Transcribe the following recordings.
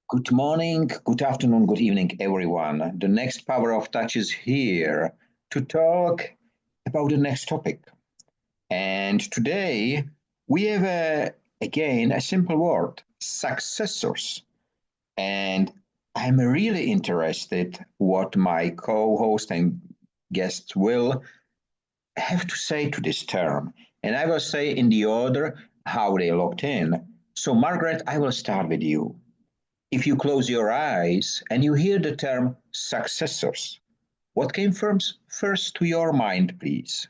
Good morning, good afternoon, good evening, everyone. The next Power of Touch is here to talk about the next topic. And today we have again a simple word, successors. And I'm really interested what my co-host and guests will have to say to this term. And I will say in the order how they looked in. So Margaret, I will start with you. If you close your eyes and you hear the term successors, what came first to your mind, please?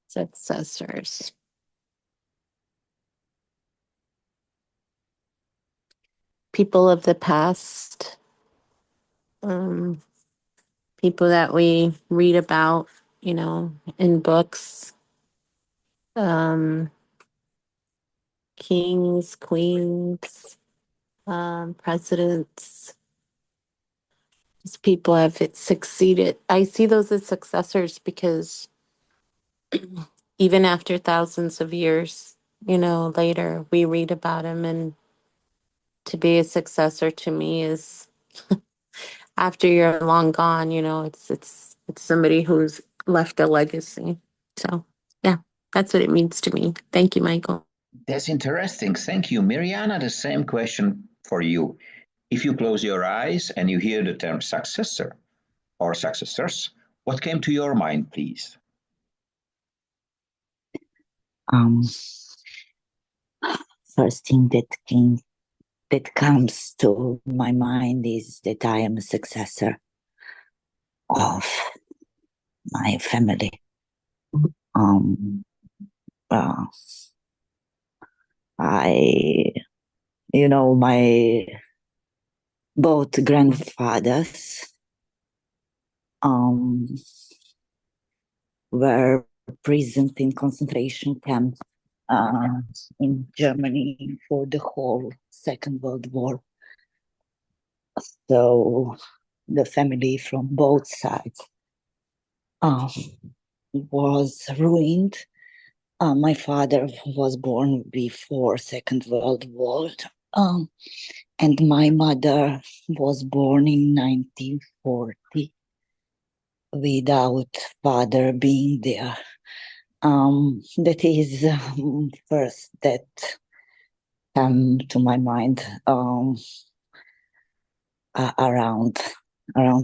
Successors. People of the past, people that we read about, in books, kings, queens, presidents. These people have succeeded. I see those as successors because even after thousands of years, later, we read about them, and to be a successor to me is after you're long gone, it's somebody who's left a legacy. So yeah, that's what it means to me. Thank you, Michael. That's interesting. Thank you. Mirjana, the same question for you. If you close your eyes and you hear the term successor or successors, what came to your mind, please? First thing that comes to my mind is that I am a successor of my family. My both grandfathers were prisoned in concentration camps in Germany for the whole Second World War. So the family from both sides was ruined. My father was born before Second World War, and my mother was born in 1940 without father being there. That is first that come to my mind around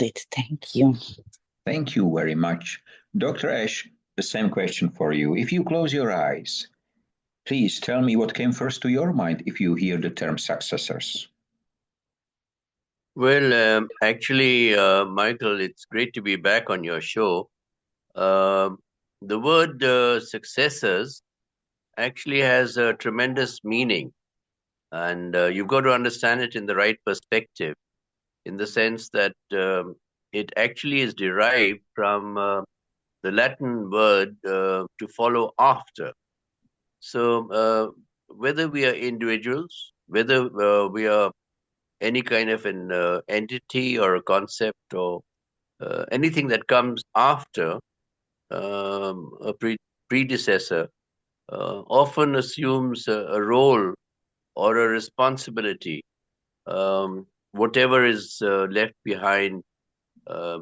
it. Thank you. Thank you very much. Dr. Ash, the same question for you. If you close your eyes, please tell me what came first to your mind if you hear the term successors. Well, actually, Michael, it's great to be back on your show. The word successors actually has a tremendous meaning, and you've got to understand it in the right perspective, in the sense that it actually is derived from the Latin word to follow after. So whether we are individuals, whether we are any kind of an entity or a concept or anything that comes after a predecessor often assumes a role or a responsibility, whatever is left behind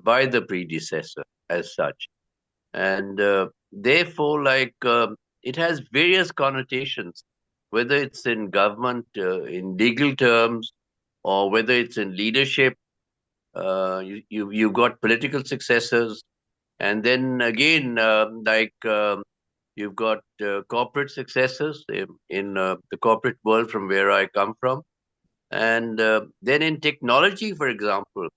by the predecessor as such. And therefore, it has various connotations, whether it's in government, in legal terms, or whether it's in leadership. You've got political successors, and then again, you've got corporate successors in the corporate world from where I come from. And then in technology, for example,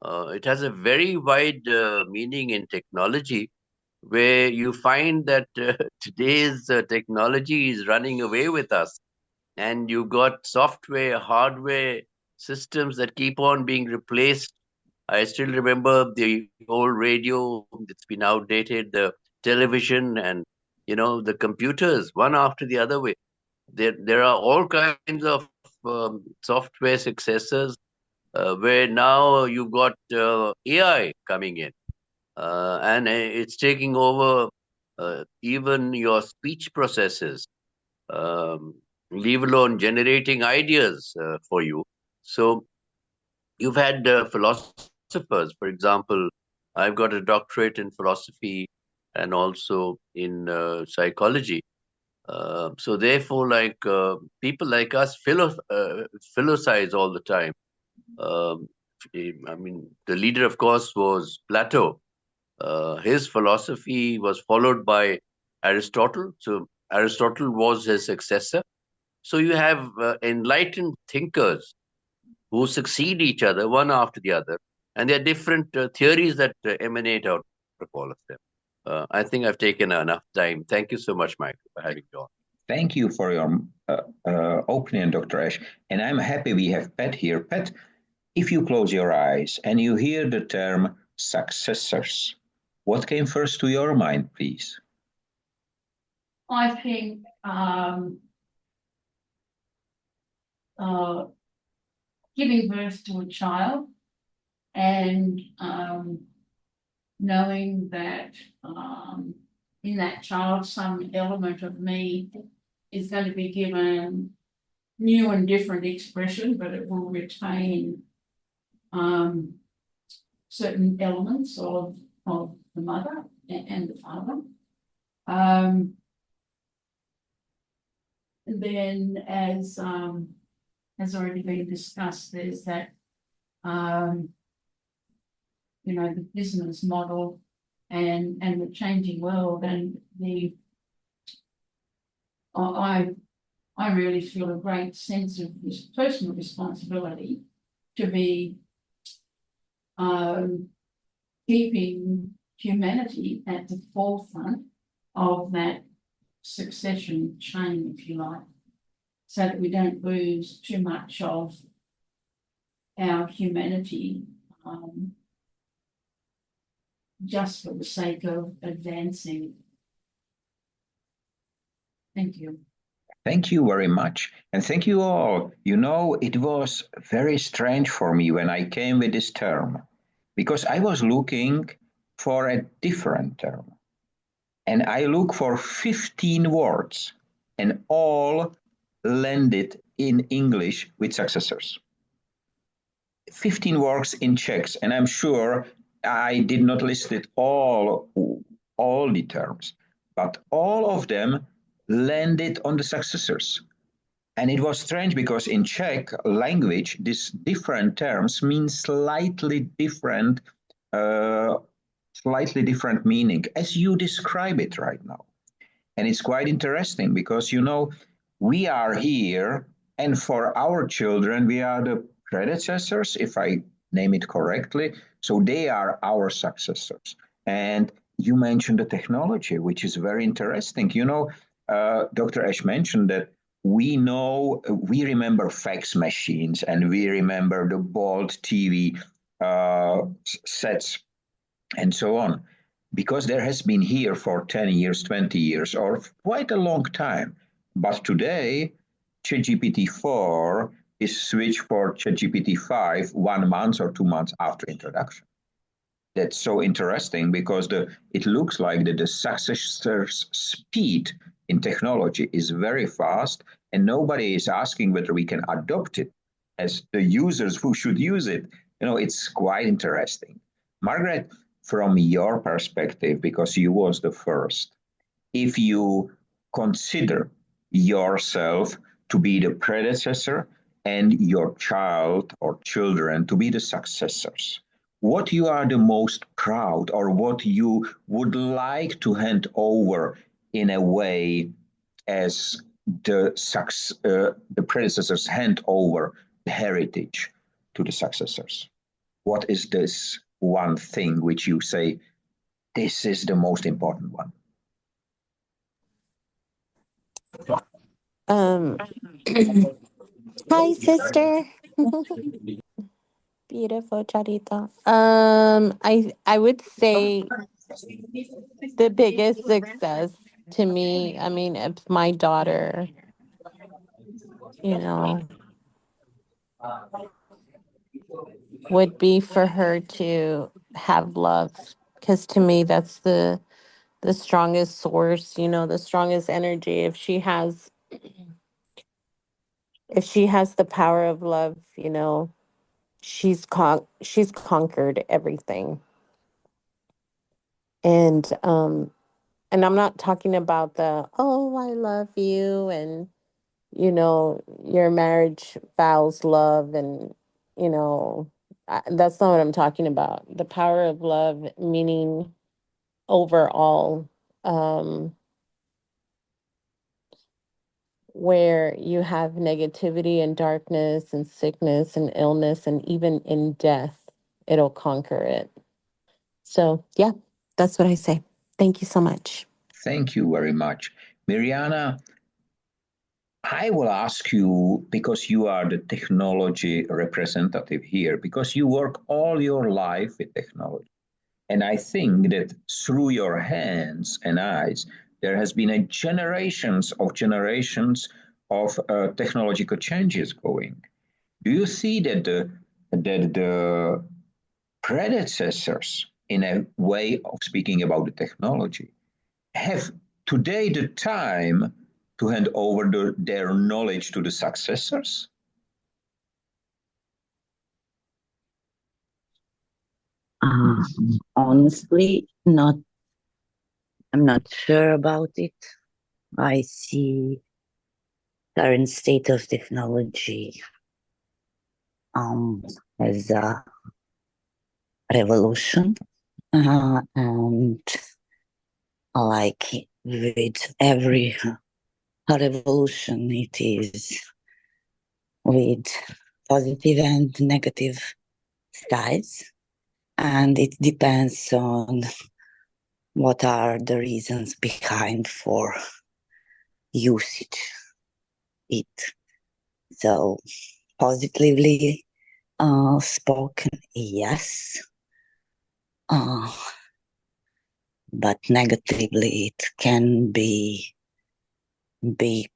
it has a very wide meaning in technology, where you find that today's technology is running away with us. And you've got software, hardware systems that keep on being replaced. I still remember the old radio that's been outdated, the television, and the computers, one after the other way. There are all kinds of software successors where now you've got AI coming in. and it's taking over even your speech processes, leave alone generating ideas for you. So you've had philosophers, for example, I've got a doctorate in philosophy and also in psychology. So therefore, like people like us philosophize all the time. Um, I mean, the leader, of course, was Plato. His philosophy was followed by Aristotle. So Aristotle was his successor. So you have enlightened thinkers who succeed each other one after the other, and there are different theories that emanate out of all of them. I think I've taken enough time. Thank you so much, Michael, for having me on. Thank you for your opening, Dr. Ash. And I'm happy we have Pat here. Pat, if you close your eyes and you hear the term successors, what came first to your mind, please? I think giving birth to a child and knowing that in that child some element of me is going to be given new and different expression, but it will retain certain elements of the mother and the father. And then, as has already been discussed, there's that you know, the business model and the changing world, and I really feel a great sense of this personal responsibility to be keeping humanity at the forefront of that succession chain, if you like, so that we don't lose too much of our humanity just for the sake of advancing. Thank you. Thank you very much. And thank you all. You know, it was very strange for me when I came with this term, because I was looking for a different term. And I look for 15 words, and all landed in English with successors. 15 words in Czech, and I'm sure I did not list it all the terms, but all of them landed on the successors. And it was strange because in Czech language, these different terms mean slightly different meaning as you describe it right now. And it's quite interesting because, you know, we are here, and for our children, we are the predecessors, if I name it correctly. So they are our successors. And you mentioned the technology, which is very interesting. You know, Dr. Ash mentioned that we remember fax machines, and we remember the bold TV sets and so on, because there has been here for 10 years, 20 years, or quite a long time. But today, ChatGPT-4 is switched for ChatGPT-5 1 month or 2 months after introduction. That's so interesting because it looks like the successor's speed in technology is very fast, and nobody is asking whether we can adopt it as the users who should use it. You know, it's quite interesting. Margaret, from your perspective, because you was the first, if you consider yourself to be the predecessor and your child or children to be the successors, what you are the most proud, or what you would like to hand over in a way as the predecessors hand over the heritage to the successors? What is this one thing which you say, this is the most important one? Hi, sister. Beautiful, Charito. I would say the biggest success to me, I mean, if my daughter, you know, would be for her to have love, because to me that's the strongest source, you know, the strongest energy. If she has the power of love, you know, she's conquered everything. And I'm not talking about the, oh, I love you, and you know, your marriage vows love, and you know, that's not what I'm talking about. The power of love, meaning overall, where you have negativity and darkness and sickness and illness, and even in death, it'll conquer it. So, yeah, that's what I say. Thank you so much. Thank you very much. Mirjana, I will ask you, because you are the technology representative here, because you work all your life with technology. And I think that through your hands and eyes, there has been a generations of technological changes going. Do you see that the predecessors, in a way of speaking about the technology, have today the time to hand over their knowledge to the successors? Honestly, I'm not sure about it. I see current state of technology as a revolution, and like with every revolution, it is with positive and negative sides, and it depends on what are the reasons behind for usage it. So positively spoken, yes, but negatively it can be big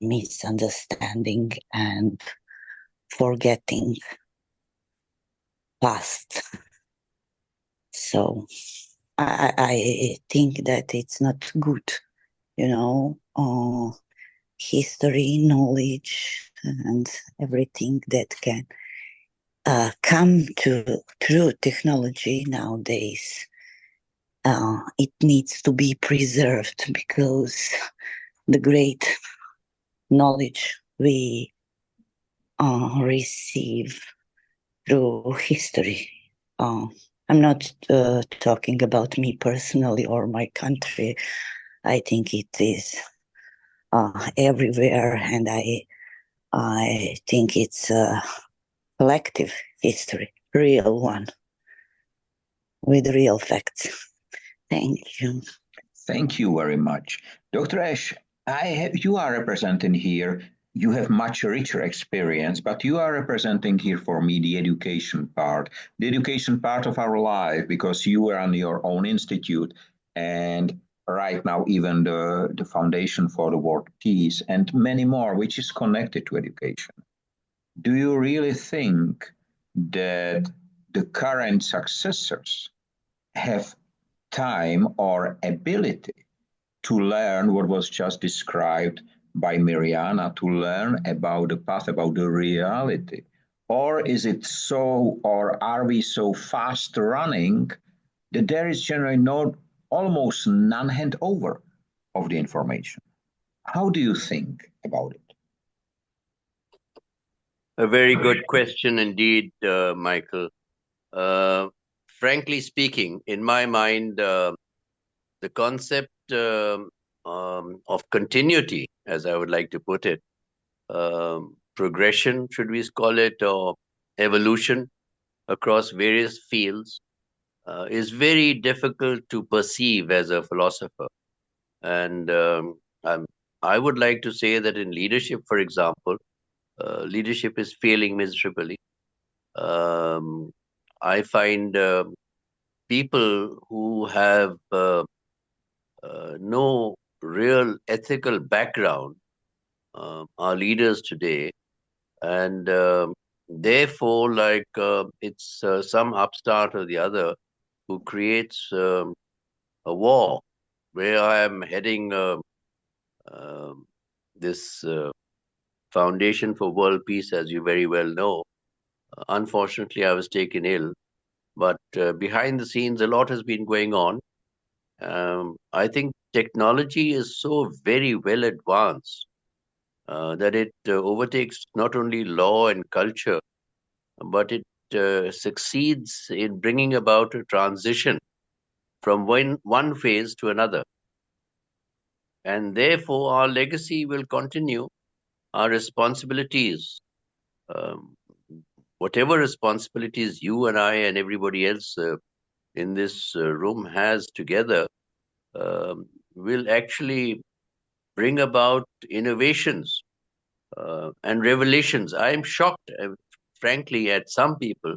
misunderstanding and forgetting past. So I think that it's not good, you know, history, knowledge, and everything that can come through technology nowadays. It needs to be preserved, because the great knowledge we receive through history. I'm not talking about me personally or my country. I think it is everywhere, and I think it's a collective history, real one, with real facts. Thank you. Thank you very much. Dr. Ash, you are representing here, you have much richer experience, but you are representing here for me the education part of our life, because you are on your own institute, and right now even the Foundation for the World Peace and many more, which is connected to education. Do you really think that the current successors have time or ability to learn what was just described by Mirjana, to learn about the path, about the reality? Or is it so, or are we so fast running that there is generally almost none handover of the information? How do you think about it? A very good question indeed, Michael. Frankly speaking, in my mind, the concept of continuity, as I would like to put it, progression, should we call it, or evolution across various fields, is very difficult to perceive as a philosopher. And I would like to say that in leadership, for example, leadership is failing miserably. I find people who have no real ethical background are leaders today, and therefore, like it's some upstart or the other who creates a war, where I am heading this Foundation for World Peace, as you very well know. Unfortunately, I was taken ill, but behind the scenes, a lot has been going on. I think technology is so very well advanced that it overtakes not only law and culture, but it succeeds in bringing about a transition from one phase to another. And therefore, our legacy will continue. Our responsibilities, whatever responsibilities you and I and everybody else in this room has together, will actually bring about innovations and revelations. I am shocked, frankly, at some people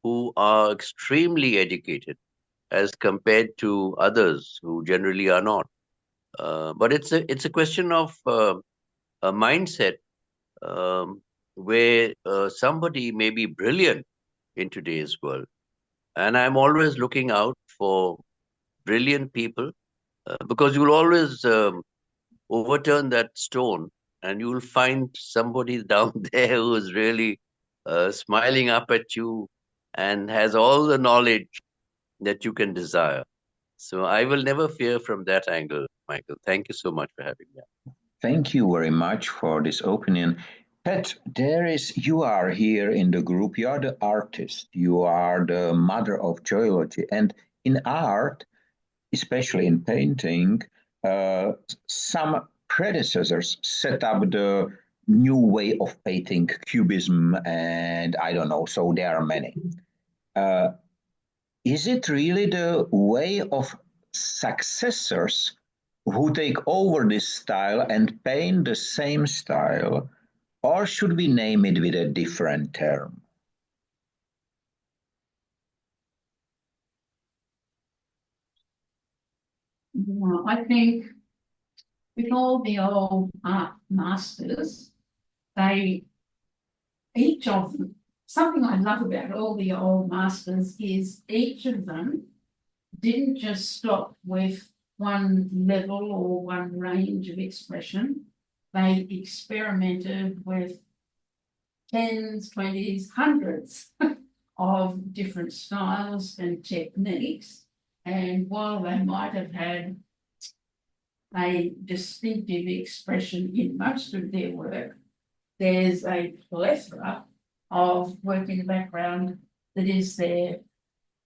who are extremely educated as compared to others who generally are not. But it's a question of a mindset where somebody may be brilliant in today's world. And I'm always looking out for brilliant people because you'll always overturn that stone and you'll find somebody down there who is really smiling up at you and has all the knowledge that you can desire. So I will never fear from that angle, Michael. Thank you so much for having me. Thank you very much for this opinion. Pat, you are here in the group, you are the artist, you are the mother of geology, and in art, especially in painting, some predecessors set up the new way of painting, cubism, and I don't know, so there are many. Is it really the way of successors who take over this style and paint the same style, or should we name it with a different term? Well, I think with all the old art masters, each of them, something I love about all the old masters is each of them didn't just stop with one level or one range of expression. They experimented with tens, 20s, hundreds of different styles and techniques. And while they might have had a distinctive expression in most of their work, there's a plethora of work in the background that is their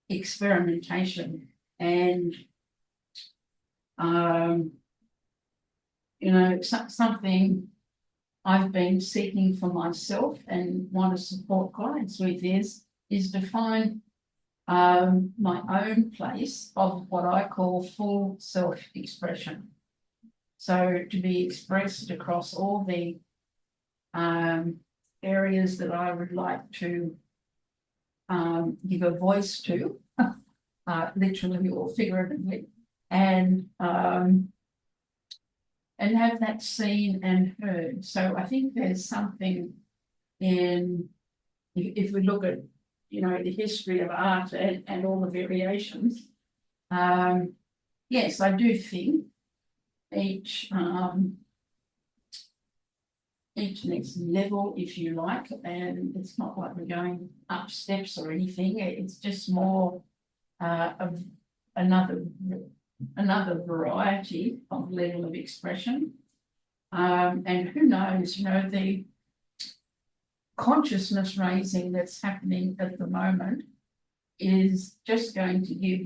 experimentation. And, something I've been seeking for myself and want to support clients with is to find my own place of what I call full self-expression. So to be expressed across all the areas that I would like to give a voice to, literally or figuratively, and have that seen and heard. So I think there's something in, if we look at, the history of art and all the variations, yes, I do think each next level, if you like, and it's not like we're going up steps or anything. It's just more of another variety of level of expression. And who knows, the consciousness raising that's happening at the moment is just going to give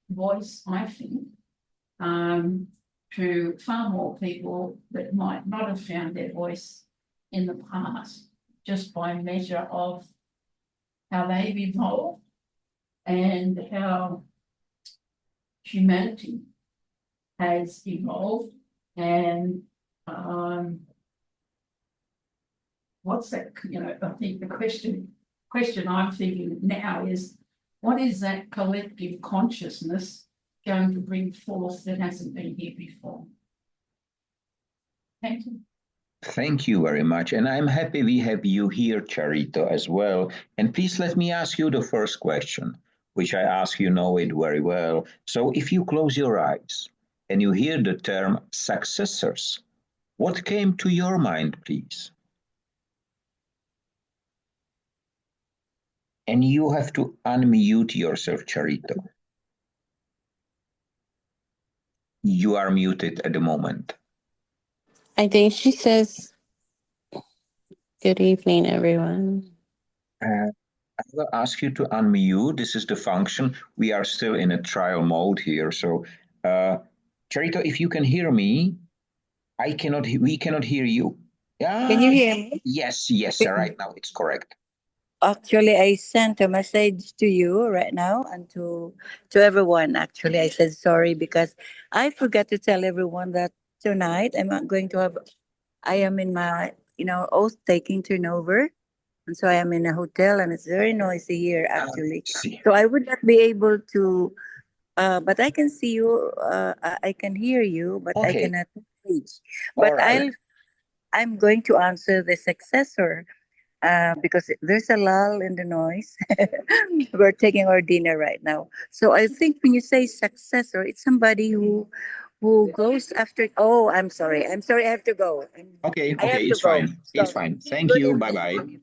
voice, I think, to far more people that might not have found their voice in the past, just by measure of how they've evolved and how humanity has evolved. And what's that, I think the question I'm thinking now is, what is that collective consciousness going to bring forth that hasn't been here before? Thank you. Thank you very much. And I'm happy we have you here, Charito, as well. And please let me ask you the first question. which I ask you know it very well. So if you close your eyes and you hear the term successors, what came to your mind, please? And you have to unmute yourself, Charito. You are muted at the moment. I think she says, good evening, everyone. I will ask you to unmute. This is the function. We are still in a trial mode here. So, Charito, if you can hear me, we cannot hear you. Yeah. Can you hear me? Yes, right now it's correct. Actually, I sent a message to you right now and to everyone. Actually, I said sorry because I forgot to tell everyone that tonight I'm not going to have. I am in my oath taking turnover, and so I am in a hotel and it's very noisy here actually. So I would not be able to. But I can see you. I can hear you, but I Okay. cannot speak. But right. I'm going to answer the successor. Because there's a lull in the noise. We're taking our dinner right now. So I think when you say successor, it's somebody who goes after. Oh, I'm sorry. I'm sorry. I have to go. Okay, I have to it's go. fine. It's fine. Thank Good you. evening. Bye-bye.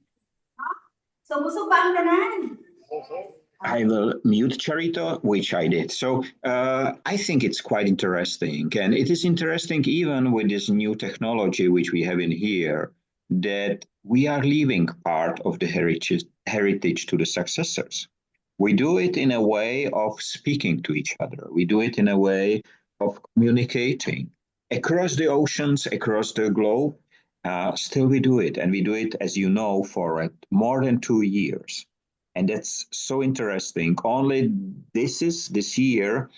I will mute Charito, which I did. So I think it's quite interesting. And it is interesting even with this new technology which we have in here, that we are leaving part of the heritage to the successors. We do it in a way of speaking to each other. We do it in a way of communicating across the oceans, across the globe. Still we do it. And we do it, as you know, for more than 2 years. And that's so interesting. Only this year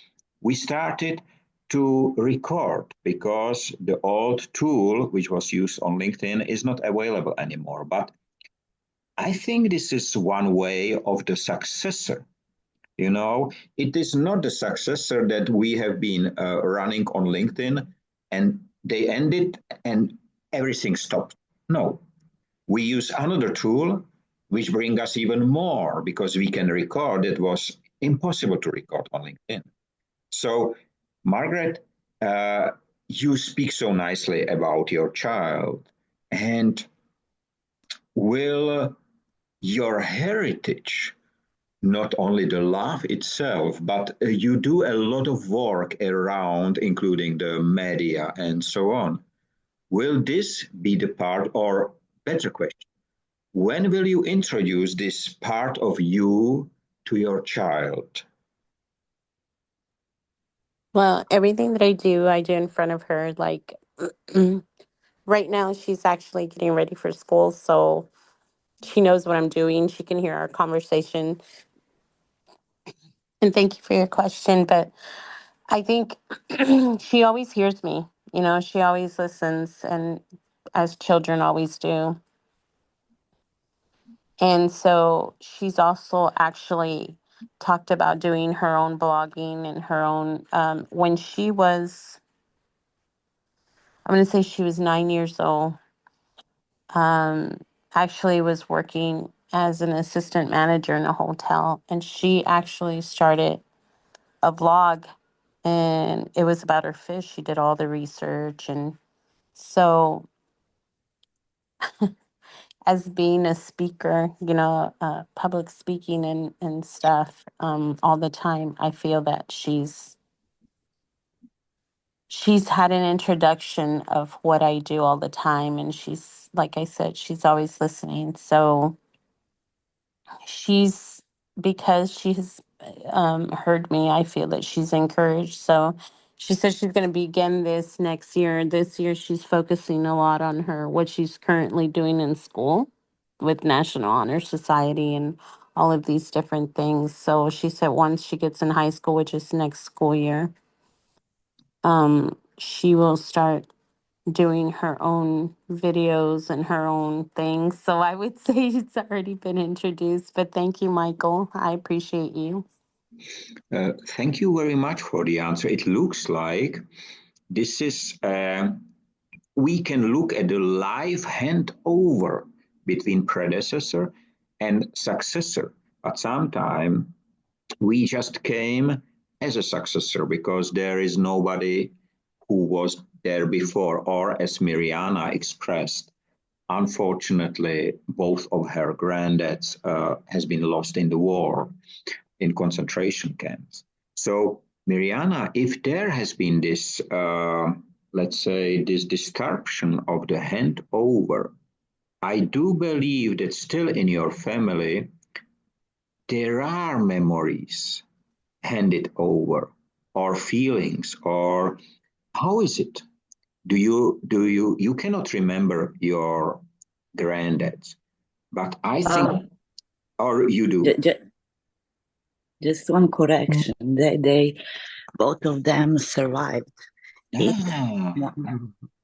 we started to record because the old tool which was used on LinkedIn is not available anymore. But I think this is one way of the successor. You know, it is not the successor that we have been running on LinkedIn and they ended and everything stopped. No, we use another tool which bring us even more because we can record. It was impossible to record on LinkedIn. So, Margaret, you speak so nicely about your child, and will your heritage, not only the love itself, but you do a lot of work around, including the media and so on. Will this be the part, or better question, when will you introduce this part of you to your child? Well, everything that I do in front of her. Like right now, she's actually getting ready for school, so she knows what I'm doing. She can hear our conversation. And thank you for your question. But I think she always hears me. You know, she always listens, and as children always do. And so she's also actually talked about doing her own blogging and her own, when she was, I'm going to say she was 9 years old, actually was working as an assistant manager in a hotel. And she actually started a vlog, and it was about her fish. She did all the research. And so as being a speaker, you know, public speaking and stuff, all the time, I feel that she's had an introduction of what I do all the time, and she's, like I said, she's always listening. So she's, because she's heard me, I feel that she's encouraged. So she says she's going to begin this next year. This year she's focusing a lot on what she's currently doing in school with National Honor Society and all of these different things. So she said once she gets in high school, which is next school year, she will start doing her own videos and her own things. So I would say it's already been introduced, but thank you, Michael. I appreciate you. Thank you very much for the answer. It looks like this is, we can look at the live handover between predecessor and successor. But sometimes we just came as a successor because there is nobody who was there before, or as Mirjana expressed, unfortunately, both of her granddads has been lost in the war in concentration camps. So Mirjana, if there has been this, let's say, this disruption of the handover, I do believe that still in your family, there are memories handed over or feelings, or how is it? You cannot remember your granddads, but I think, or you do. Just one correction. They both of them survived it.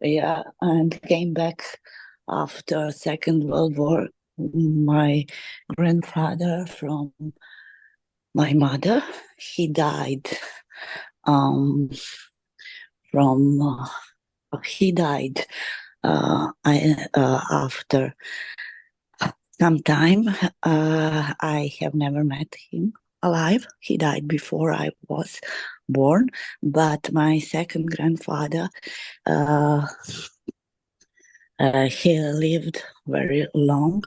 Yeah, and came back after Second World War. My grandfather from my mother, he died after some time. I have never met him alive. He died before I was born. But my second grandfather, he lived very long,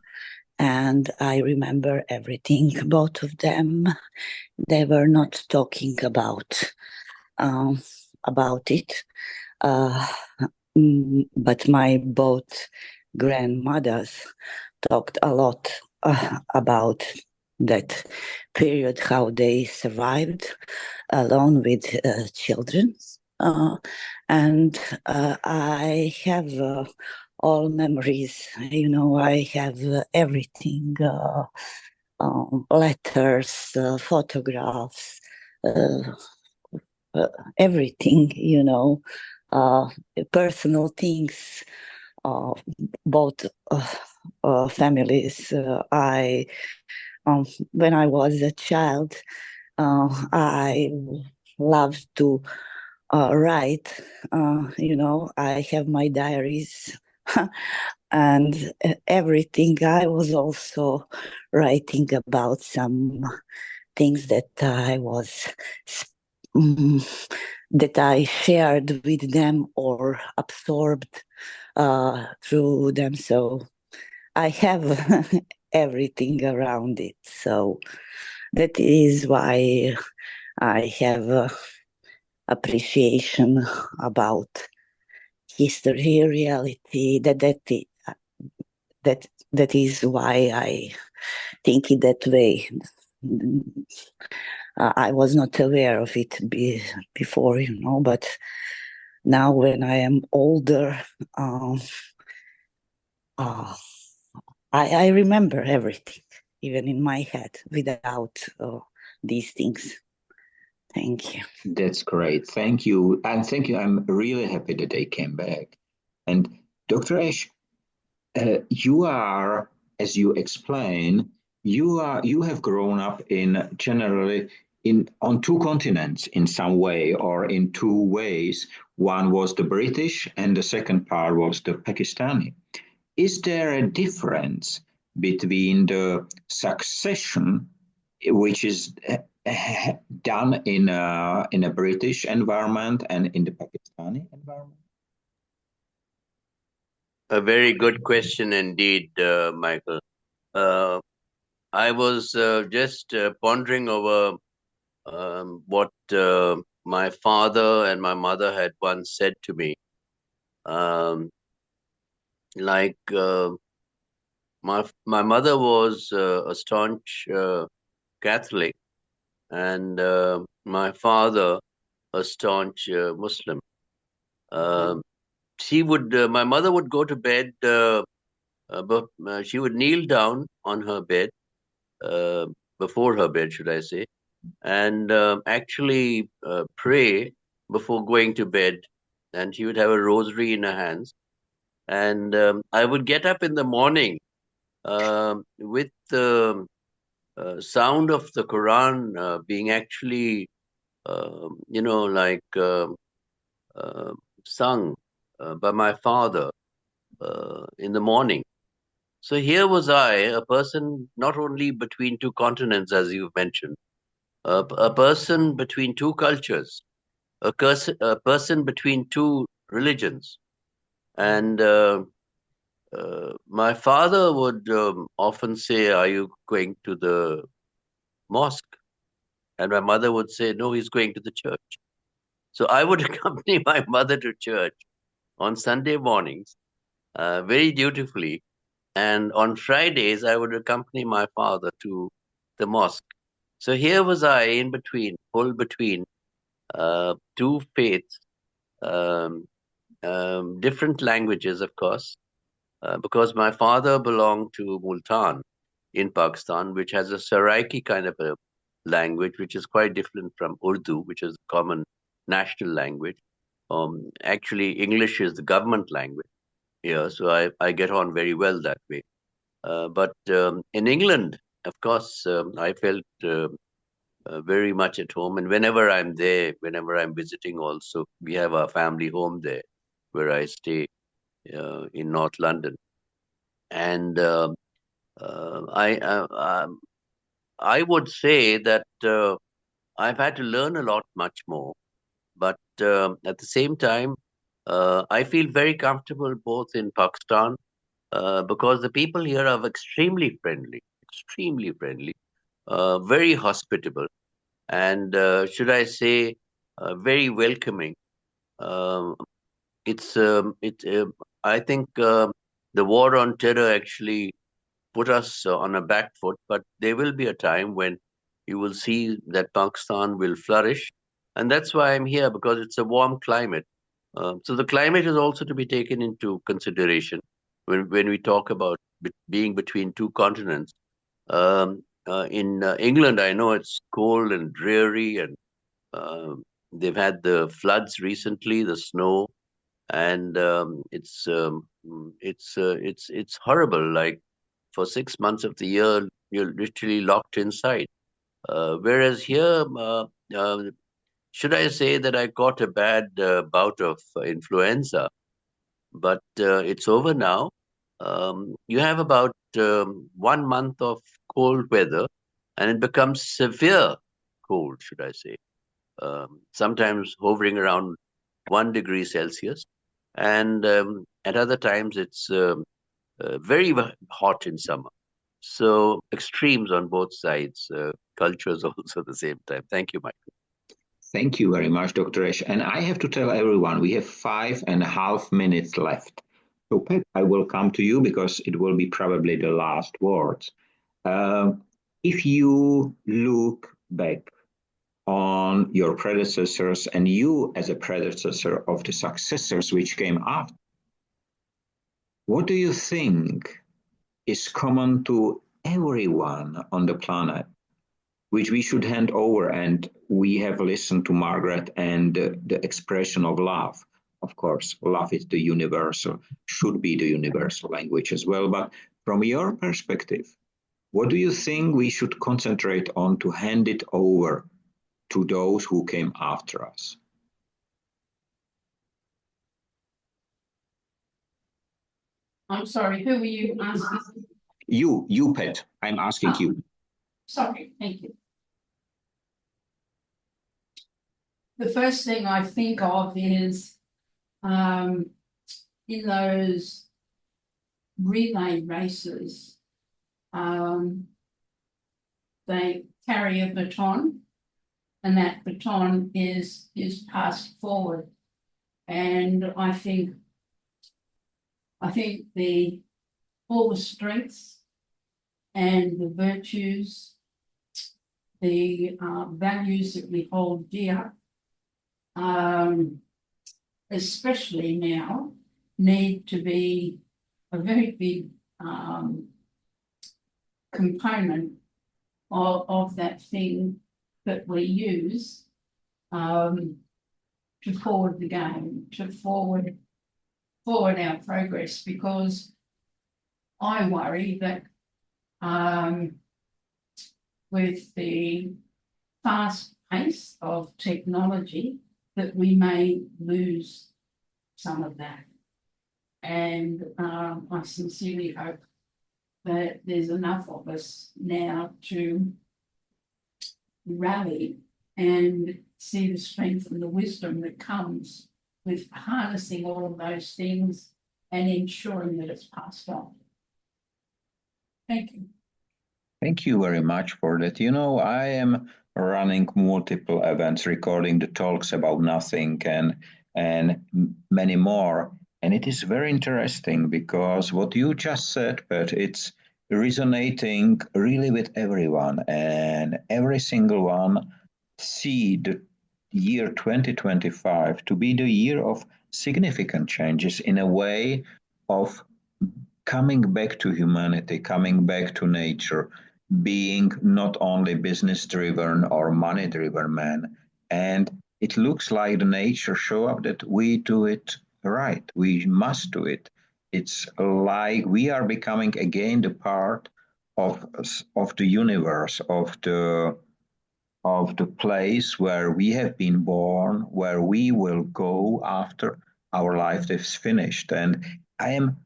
and I remember everything. Both of them, they were not talking about it. But my both grandmothers talked a lot about that period, how they survived alone with children. And I have all memories, I have everything, letters, photographs, everything, personal things, both families. When I was a child, I loved to write. I have my diaries and everything. I was also writing about some things that I was that I shared with them or absorbed through them. So I have everything around it. So that is why I have appreciation about history, reality. That is why I think it that way. I was not aware of it before, but now when I am older, I remember everything, even in my head, without these things. Thank you. That's great. Thank you. And thank you. I'm really happy that they came back. And Dr. Ash, you are, as you explain, you have grown up on two continents in some way, or in two ways. One was the British and the second part was the Pakistani. Is there a difference between the succession, which is done in a British environment and in the Pakistani environment? A very good question indeed, Michael. I was just pondering over what my father and my mother had once said to me. My mother was a staunch Catholic, and my father a staunch Muslim. My mother would go to bed, but she would kneel down on her bed, before her bed, should I say, and actually pray before going to bed. And she would have a rosary in her hands. And I would get up in the morning with the sound of the Quran being actually, sung by my father in the morning. So here was I, a person not only between two continents, as you've mentioned, a person between two cultures, a person between two religions. And my father would often say, "Are you going to the mosque?" And my mother would say, "No, he's going to the church." So I would accompany my mother to church on Sunday mornings, very dutifully. And on Fridays, I would accompany my father to the mosque. So here was I in between, pull between two faiths, um, different languages, of course, because my father belonged to Multan in Pakistan, which has a Saraiki kind of a language, which is quite different from Urdu, which is a common national language. Actually, English is the government language here, so I get on very well that way. But in England, of course, I felt very much at home. And whenever I'm there, whenever I'm visiting also, we have our family home there where I stay in North London. And I would say that I've had to learn a lot, much more. But at the same time, I feel very comfortable both in Pakistan because the people here are extremely friendly, very hospitable, and should I say, very welcoming. Um I think the war on terror actually put us on a back foot, but there will be a time when you will see that Pakistan will flourish. And that's why I'm here, because it's a warm climate. So the climate is also to be taken into consideration when we talk about being between two continents. In England, I know it's cold and dreary, and uh, they've had the floods recently, the snow, and it's horrible. Like for 6 months of the year, you're literally locked inside. Whereas here, should I say that I got a bad bout of influenza, but it's over now. You have about 1 month of cold weather, and it becomes severe cold, should I say. Sometimes hovering around 1 degree Celsius, and at other times it's very hot in summer. So extremes on both sides, cultures also at the same time. Thank you, Michael. Thank you very much, Dr. Ash. And I have to tell everyone, we have 5.5 minutes left. So, Pat, I will come to you because it will be probably the last words. If you look back on your predecessors and you as a predecessor of the successors which came after, what do you think is common to everyone on the planet, which we should hand over? And we have listened to Margaret and the expression of love. Of course, love is the universal, should be the universal language as well. But from your perspective, what do you think we should concentrate on to hand it over to those who came after us? I'm sorry, who were you asking? You, Pat. I'm asking you. Sorry, thank you. The first thing I think of is in those relay races, they carry a baton, and that baton is passed forward. And I think all the strengths and the virtues, the values that we hold dear, especially now, need to be a very big component of that thing that we use to forward the game, to forward our progress, because I worry that with the fast pace of technology, that we may lose some of that. And I sincerely hope that there's enough of us now to rally and see the strength and the wisdom that comes with harnessing all of those things and ensuring that it's passed on. Thank you. Thank you very much for that. You know, I am running multiple events, recording the talks about nothing and many more. And it is very interesting because what you just said, but it's resonating really with everyone, and every single one see the year 2025 to be the year of significant changes in a way of coming back to humanity, coming back to nature, being not only business driven or money driven man. And it looks like the nature show up that we do it right. We must do it. It's like we are becoming again the part of the universe, of the place where we have been born, where we will go after our life is finished. And I am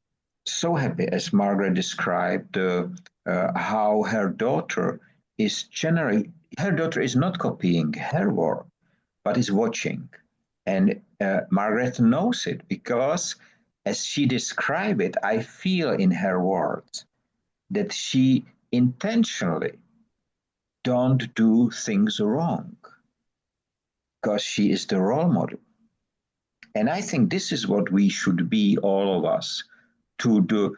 so happy, as Margaret described, how her daughter is her daughter is not copying her work, but is watching. And Margaret knows it because as she described it, I feel in her words that she intentionally don't do things wrong because she is the role model. And I think this is what we should be, all of us, to the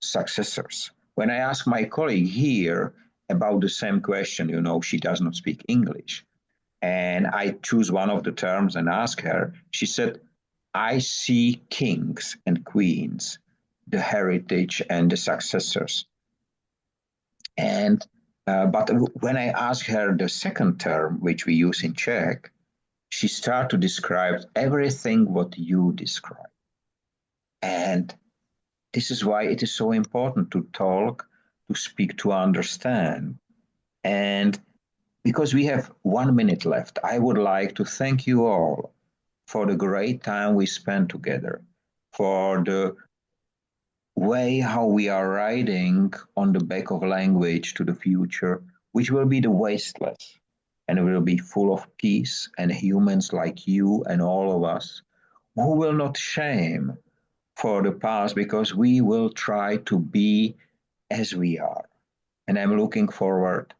successors. When I ask my colleague here about the same question, you know, she does not speak English. And I choose one of the terms and ask her, she said, I see kings and queens, the heritage and the successors. And but when I ask her the second term, which we use in Czech, she starts to describe everything what you describe. And this is why it is so important to talk, to speak, to understand. And because we have 1 minute left, I would like to thank you all for the great time we spent together, for the way how we are riding on the back of language to the future, which will be the wasteless, and it will be full of peace and humans like you and all of us who will not shame for the past, because we will try to be as we are. And I'm looking forward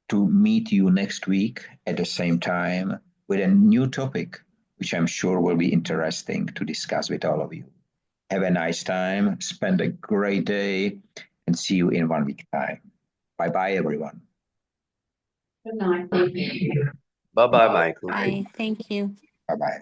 to meet you next week at the same time with a new topic, which I'm sure will be interesting to discuss with all of you. Have a nice time, spend a great day, and see you in 1 week time. Bye-bye, everyone. Good night. Thank you. Bye-bye, Michael. Bye. Thank you. Bye-bye.